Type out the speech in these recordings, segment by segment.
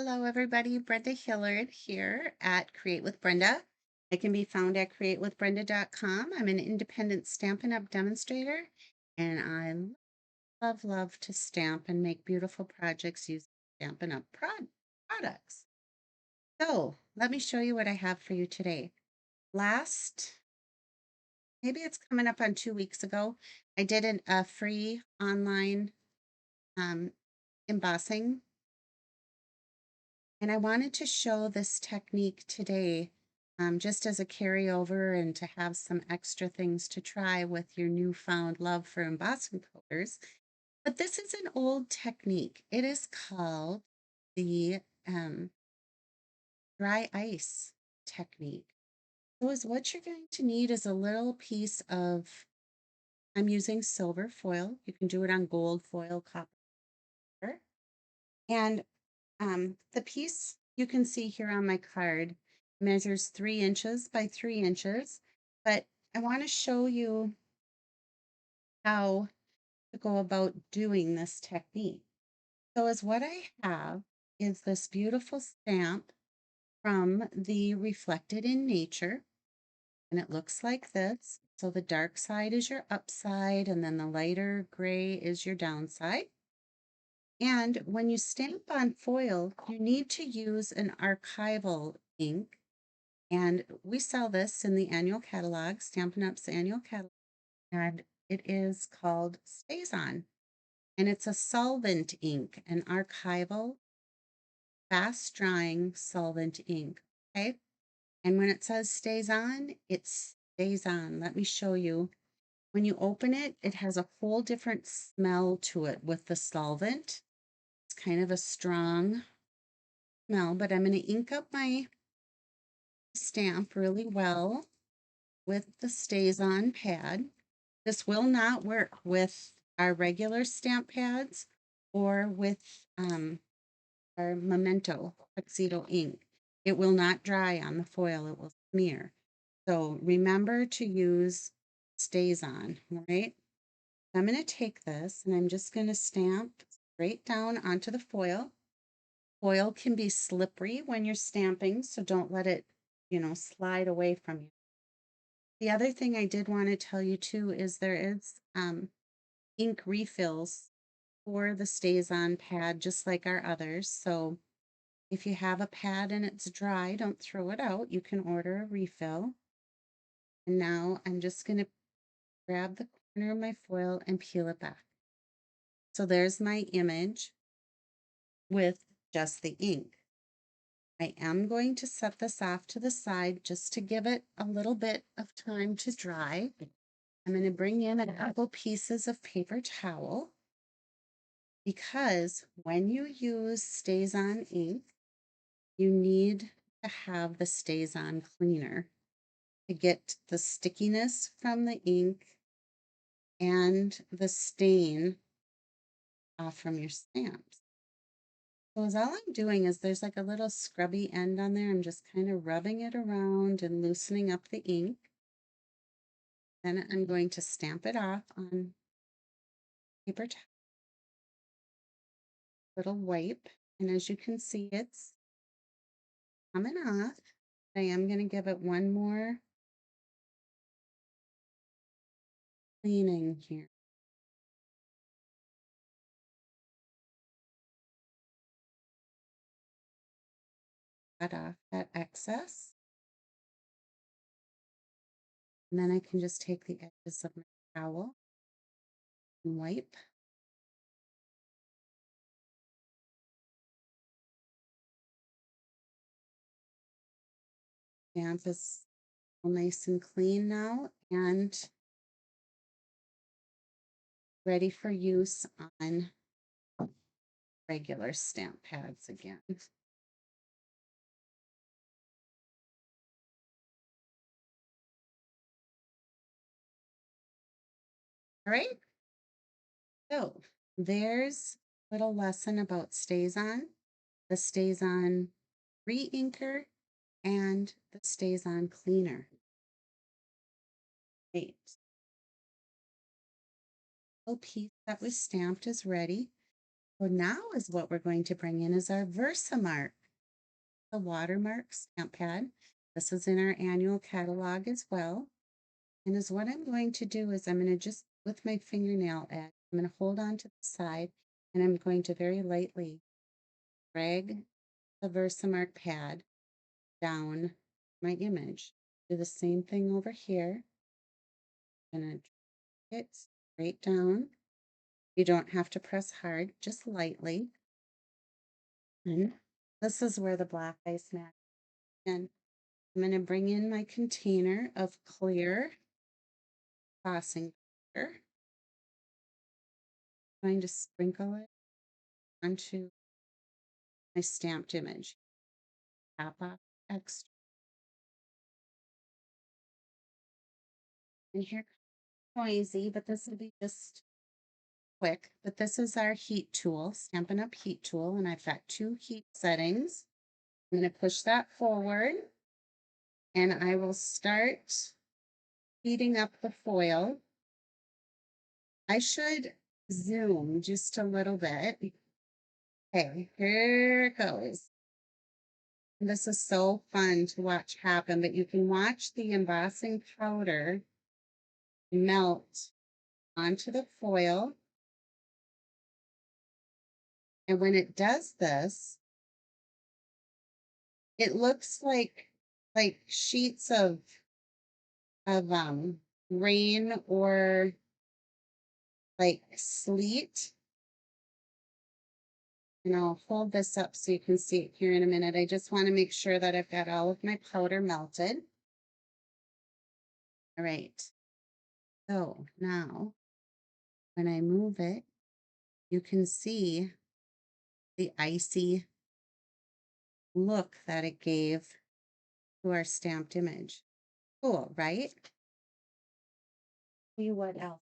Hello, everybody. Brenda Hillard here at Create with Brenda. I can be found at createwithbrenda.com. I'm an independent Stampin' Up! Demonstrator, and I love to stamp and make beautiful projects using Stampin' Up! Products. So, let me show you what I have for you today. Maybe it's coming up on 2 weeks ago, I did a free online um, embossing, and I wanted to show this technique today just as a carryover and to have some extra things to try with your newfound love for embossing colors. But this is an old technique. It is called the dry ice technique. So is what you're going to need is a little piece of, I'm using silver foil. You can do it on gold foil, copper. And the piece you can see here on my card measures 3 inches by 3 inches, but I want to show you how to go about doing this technique. So as what I have is this beautiful stamp from the Reflected in Nature, and it looks like this. So the dark side is your upside, and then the lighter gray is your downside. And when you stamp on foil, you need to use an archival ink. And we sell this in the annual catalog, Stampin' Up's annual catalog, and it is called Stays On. And it's a solvent ink, an archival, fast drying solvent ink. Okay. And when it says stays on, it stays on. Let me show you. When you open it, it has a whole different smell to it with the solvent. It's kind of a strong smell, but I'm going to ink up my stamp really well with the Stays On pad. This will not work with our regular stamp pads or with our Memento Tuxedo ink. It will not dry on the foil, it will smear. So remember to use Stays On, right? I'm going to take this and I'm just going to stamp straight down onto the foil. Foil can be slippery when you're stamping, so don't let it, slide away from you. The other thing I did want to tell you too is there is ink refills for the Stays On pad, just like our others. So if you have a pad and it's dry, don't throw it out. You can order a refill. And now I'm just going to grab the corner of my foil and peel it back. So there's my image with just the ink. I am going to set this off to the side just to give it a little bit of time to dry. I'm going to bring in a couple pieces of paper towel because when you use Stays On ink, you need to have the Stays On cleaner to get the stickiness from the ink and the stain off from your stamps. So as all I'm doing is there's like a little scrubby end on there. I'm just kind of rubbing it around and loosening up the ink. Then I'm going to stamp it off on paper towel, little wipe. And as you can see, it's coming off. I am going to give it one more cleaning here. Cut off that excess. And then I can just take the edges of my towel and wipe. Stamp is all nice and clean now and ready for use on regular stamp pads again. All right, so there's a little lesson about Stays On, the Stays On re-inker, and the Stays On cleaner. Great. The little piece that was stamped is ready. So now is what we're going to bring in is our Versamark, the Watermark stamp pad. This is in our annual catalog as well. And is what I'm going to do is I'm going to just, with my fingernail edge, I'm going to hold on to the side and I'm going to very lightly drag the Versamark pad down my image. Do the same thing over here. I'm going to drag it straight down. You don't have to press hard, just lightly. And this is where the black ice mat. And I'm going to bring in my container of clear embossing powder. I'm going to sprinkle it onto my stamped image. Tap off extra. And here noisy, but this will be just quick. But this is our heat tool, Stampin' Up! Heat tool, and I've got 2 heat settings. I'm going to push that forward, and I will start heating up the foil. I should zoom just a little bit. Okay, here it goes. This is so fun to watch happen, but you can watch the embossing powder melt onto the foil. And when it does this, it looks like sheets of rain or like sleet. And I'll hold this up so you can see it here in a minute. I just want to make sure that I've got all of my powder melted. All right. So now when I move it, you can see the icy look that it gave to our stamped image. Cool, right? See what else?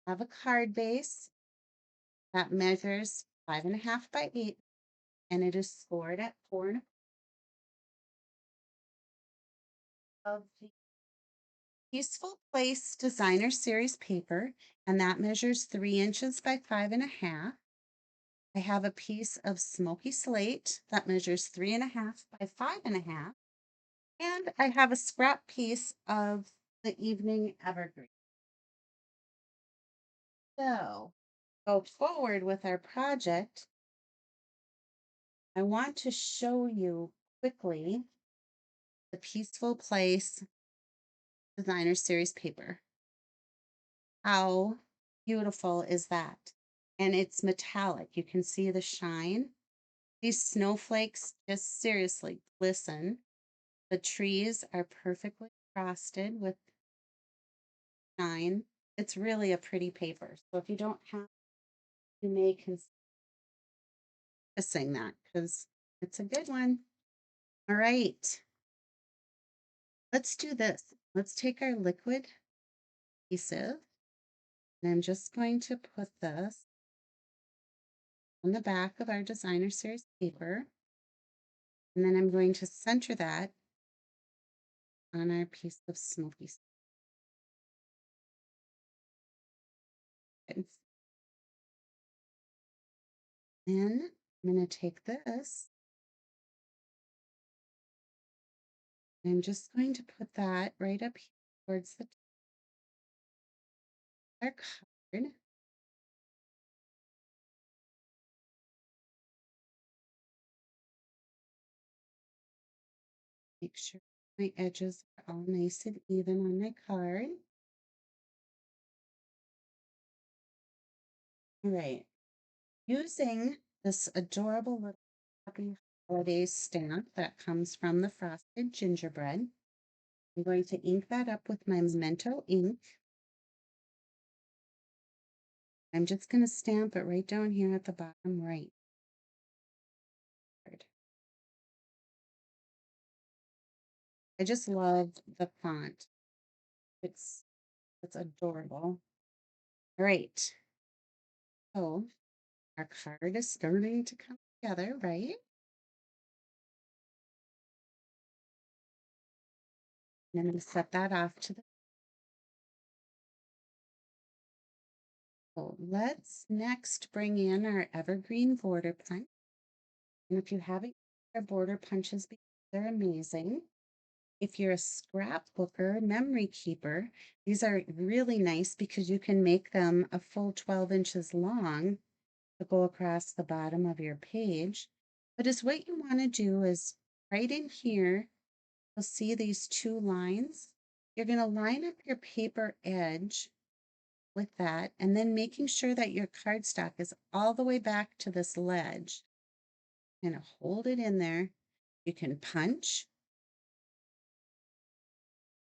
I have a card base that measures 5.5 by 8, and it is scored at 4 of the Peaceful Place Designer Series paper, and that measures 3 inches by 5.5. I have a piece of smoky slate that measures 3.5 by 5.5. And I have a scrap piece of the evening evergreen. So, go forward with our project. I want to show you quickly the Peaceful Place Designer Series paper. How beautiful is that? And it's metallic. You can see the shine. These snowflakes just seriously glisten. The trees are perfectly frosted with shine. It's really a pretty paper. So if you don't have, you may consider that because it's a good one. All right, let's do this. Let's take our liquid adhesive, and I'm just going to put this on the back of our designer series paper, and then I'm going to center that on our piece of smoky skin. Then I'm going to take this, and I'm just going to put that right up here towards the our card. Make sure my edges are all nice and even on my card. All right. Using this adorable little happy holidays stamp that comes from the frosted gingerbread, I'm going to ink that up with my Memento ink. I'm just going to stamp it right down here at the bottom right. I just love the font. It's adorable. All right. So our card is starting to come together, right? And I'm going to set that off to the So let's next bring in our evergreen border punch. And if you haven't, our border punches, they're amazing. If you're a scrapbooker, memory keeper, these are really nice because you can make them a full 12 inches long to go across the bottom of your page. But is what you want to do is right in here, you'll see these two lines. You're going to line up your paper edge with that, and then making sure that your cardstock is all the way back to this ledge. Kind of hold it in there. You can punch.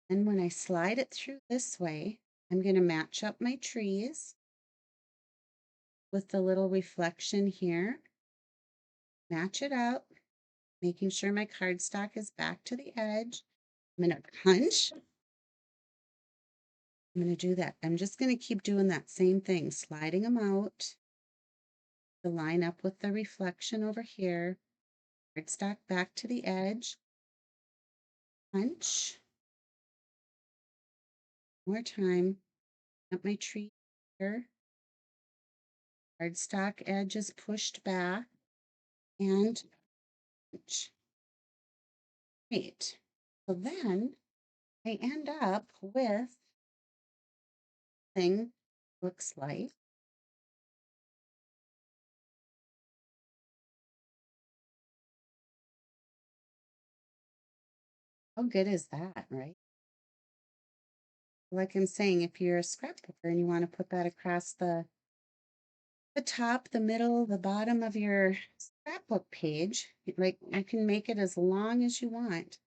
And when I slide it through this way, I'm going to match up my trees with the little reflection here. Match it up, making sure my cardstock is back to the edge. I'm going to punch. I'm going to do that. I'm just going to keep doing that same thing, sliding them out to line up with the reflection over here. Cardstock back to the edge. Punch. More time. At my tree here. Cardstock edge is pushed back and punch. Great. So then I end up with thing looks like. How good is that, right? Like I'm saying, if you're a scrapbooker and you want to put that across the top, the middle, the bottom of your scrapbook page, like you can make it as long as you want.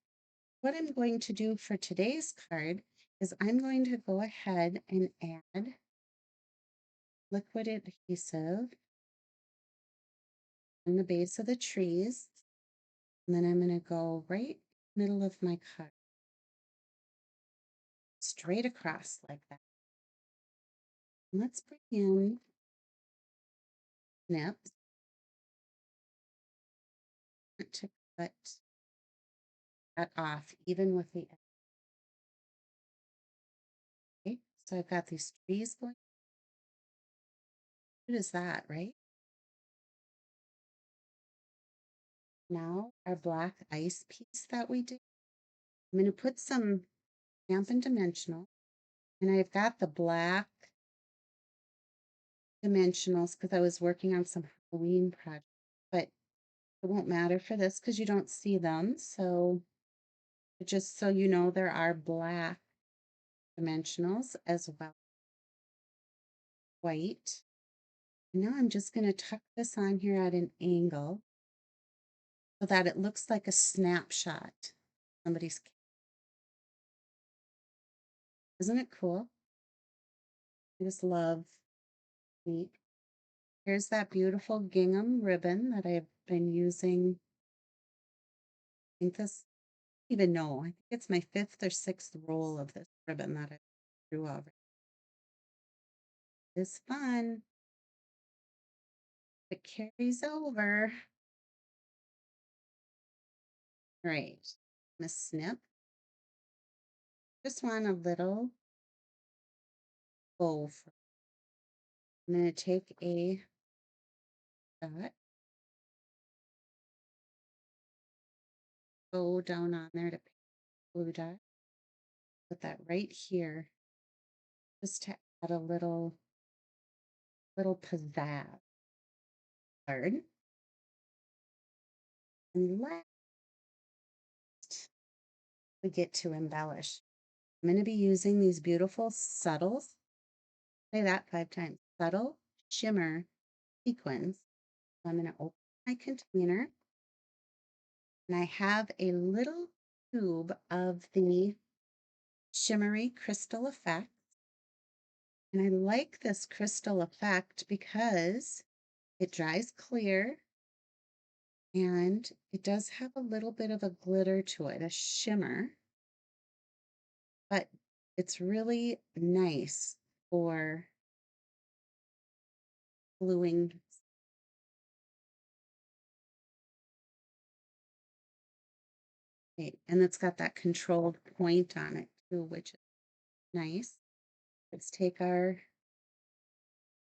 What I'm going to do for today's card is I'm going to go ahead and add liquid adhesive on the base of the trees. And then I'm going to go right middle of my card, straight across like that. And let's bring in snips to cut that off, even with the okay. So I've got these trees going. What is that, right? Now our black ice piece that we did. I'm going to put some Stampin' Dimensional, and I've got the black dimensionals because I was working on some Halloween projects, but it won't matter for this because you don't see them. So just so you know, there are black dimensionals as well, white. And now I'm just going to tuck this on here at an angle so that it looks like a snapshot. Somebody's, isn't it cool? I just love the, here's that beautiful gingham ribbon that I've been using. I think this, I don't even know, I think it's my 5th or 6th roll of this ribbon that I drew over. It's fun. It carries over. All right, I'm gonna snip. Just want a little bow. I'm gonna take a dot, bow down on there to pick blue dot. Put that right here, just to add a little pizzazz. Third, and last, we get to embellish. I'm going to be using these beautiful subtle, say that 5 times, subtle shimmer sequins. So I'm going to open my container, and I have a little tube of the shimmery crystal effect. And I like this crystal effect because it dries clear and it does have a little bit of a glitter to it, a shimmer, but it's really nice for gluing. And it's got that controlled point on it too, which is nice. Let's take our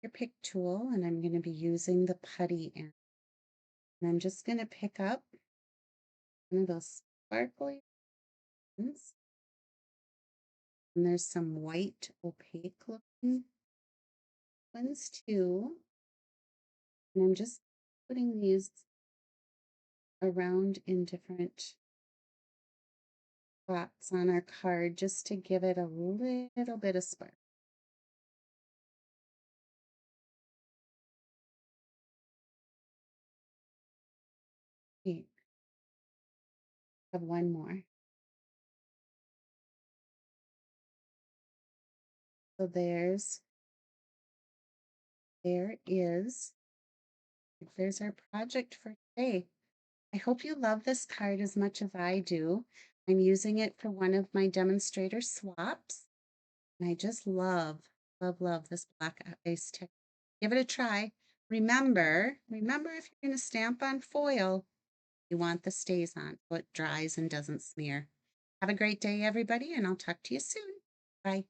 your pick tool and I'm going to be using the putty end. And I'm just going to pick up one of those sparkly ones. And there's some white opaque looking ones too. And I'm just putting these around in different spots on our card just to give it a little bit of spark. Okay, have one more. So there's our project for today. I hope you love this card as much as I do. I'm using it for one of my demonstrator swaps. And I just love this black ice technique. Give it a try. Remember if you're going to stamp on foil, you want the stays on so it dries and doesn't smear. Have a great day, everybody, and I'll talk to you soon. Bye.